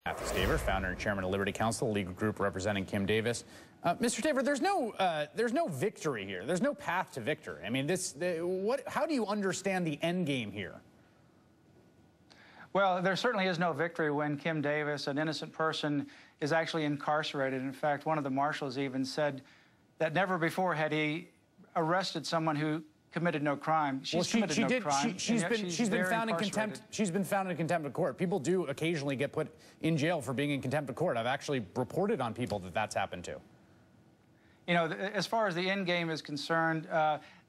Matthew Staver, founder and chairman of Liberty Counsel, a legal group representing Kim Davis. Mr. Staver, there's no victory here. There's no path to victory. I mean, how do you understand the end game here? Well, there certainly is no victory when Kim Davis, an innocent person, is actually incarcerated. In fact, one of the marshals even said that never before had he arrested someone who committed no crime. She's committed no crime. She's been found in contempt. She's been found in contempt of court. People do occasionally get put in jail for being in contempt of court. I've actually reported on people that that's happened to. You know, as far as the end game is concerned,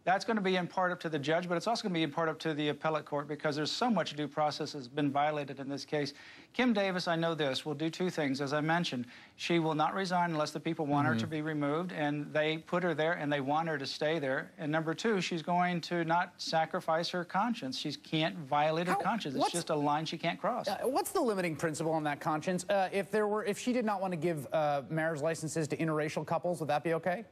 that's going to be in part up to the judge, but it's also going to be in part up to the appellate court because there's so much due process has been violated in this case. Kim Davis, I know this, will do two things. As I mentioned, she will not resign unless the people want her to be removed, and they put her there and they want her to stay there. And number two, she's going to not sacrifice her conscience. She can't violate her conscience. It's just a line she can't cross. What's the limiting principle on that conscience? If she did not want to give marriage licenses to interracial couples, would that be okay?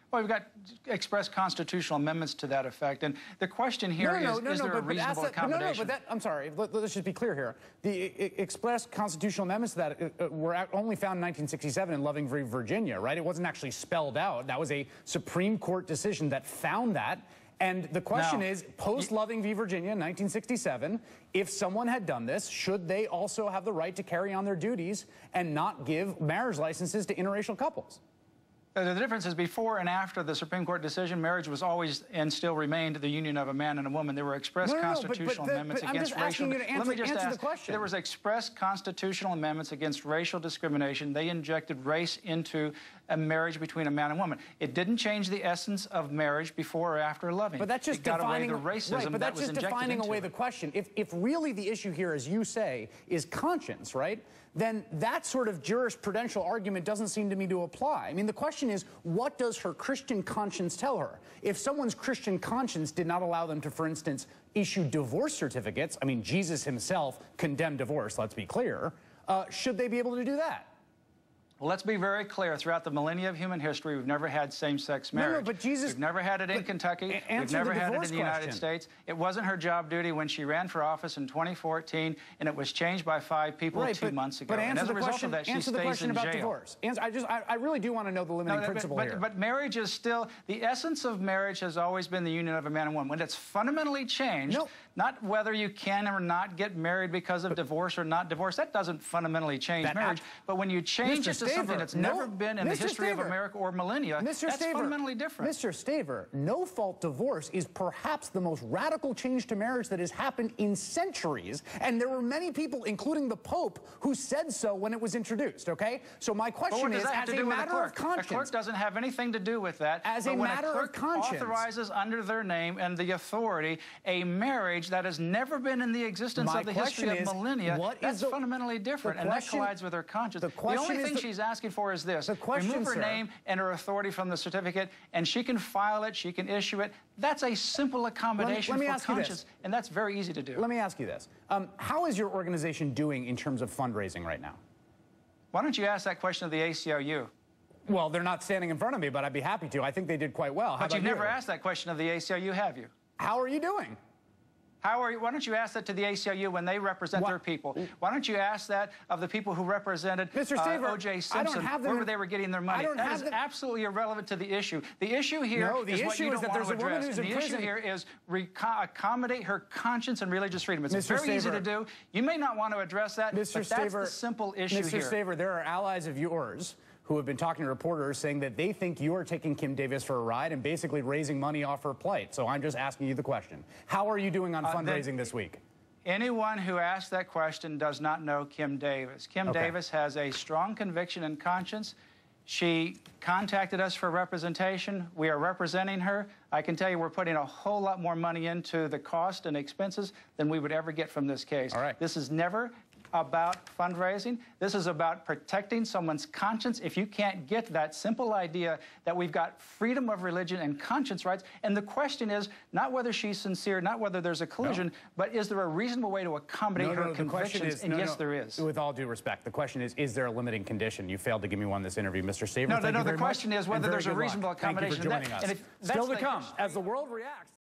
Well, we've got express constitutional amendments to that effect, and the question here is there a reasonable accommodation? I'm sorry, let's just be clear here. The express constitutional amendments to that were only found in 1967 in Loving v. Virginia, right? It wasn't actually spelled out. That was a Supreme Court decision that found that. And the question is, post-Loving v. Virginia in 1967, if someone had done this, should they also have the right to carry on their duties and not give marriage licenses to interracial couples? The difference is before and after the Supreme Court decision, marriage was always and still remained the union of a man and a woman. There were express constitutional amendments against racial. Let me just answer the question. There was express constitutional amendments against racial discrimination. They injected race into a marriage between a man and woman. It didn't change the essence of marriage before or after Loving. But that's just defining the racism that was injected into it. The question. If really the issue here, as you say, is conscience, right? Then that sort of jurisprudential argument doesn't seem to me to apply. I mean, the question is, what does her Christian conscience tell her? If someone's Christian conscience did not allow them to, for instance, issue divorce certificates, I mean, Jesus himself condemned divorce, let's be clear, should they be able to do that? Well, let's be very clear. Throughout the millennia of human history, we've never had same-sex marriage. But Jesus... We've never had it in Kentucky. We've never had it in the United States. It wasn't her job duty when she ran for office in 2014, and it was changed by 5 people 2 months ago. But and as a result of that, she stays in jail. Divorce. I really do want to know the limiting principle here. But marriage is still... The essence of marriage has always been the union of a man and woman. When it's fundamentally changed, not whether you can or not get married because of divorce or not divorce, that doesn't fundamentally change marriage. But when you change it to something that's never been in the history of America or millennia, that's fundamentally different. Mr. Staver, no-fault divorce is perhaps the most radical change to marriage that has happened in centuries, and there were many people, including the Pope, who said so when it was introduced, okay? So my question is, as a matter of conscience... A clerk doesn't have anything to do with that. As a matter of conscience... authorizes under their name and the authority a marriage that has never been in the existence of the history of millennia, that's fundamentally different, and that collides with her conscience. The only thing she's asking for is this: remove her name and her authority from the certificate, and she can file it, she can issue it. That's a simple accommodation for conscience, and that's very easy to do. Let me ask you this. How is your organization doing in terms of fundraising right now? Why don't you ask that question of the ACLU? Well, they're not standing in front of me, but I'd be happy to. I think they did quite well. But you've never asked that question of the ACLU, have you? How are you doing? Why don't you ask that to the ACLU when they represent their people? Why don't you ask that of the people who represented O.J. Simpson, wherever they were getting their money? That is absolutely irrelevant to the issue. The issue here is what you don't want to address. The issue here is accommodate her conscience and religious freedom. It's very easy to do. You may not want to address that, but that's the simple issue here. Mr. Staver, there are allies of yours who have been talking to reporters saying that they think you are taking Kim Davis for a ride and basically raising money off her plight. So I'm just asking you the question. How are you doing on fundraising this week? Anyone who asks that question does not know Kim Davis. Kim Davis has a strong conviction and conscience. She contacted us for representation. We are representing her. I can tell you we're putting a whole lot more money into the cost and expenses than we would ever get from this case. This is never about fundraising. This is about protecting someone's conscience. If you can't get that simple idea that we've got freedom of religion and conscience rights, and the question is not whether she's sincere, not whether there's a collision, but is there a reasonable way to accommodate her convictions? And yes, there is. With all due respect, the question is there a limiting condition? You failed to give me one in this interview, Mr. Staver. No, the question is whether there's a reasonable accommodation. Thank you for joining us. Still to come, as the world reacts.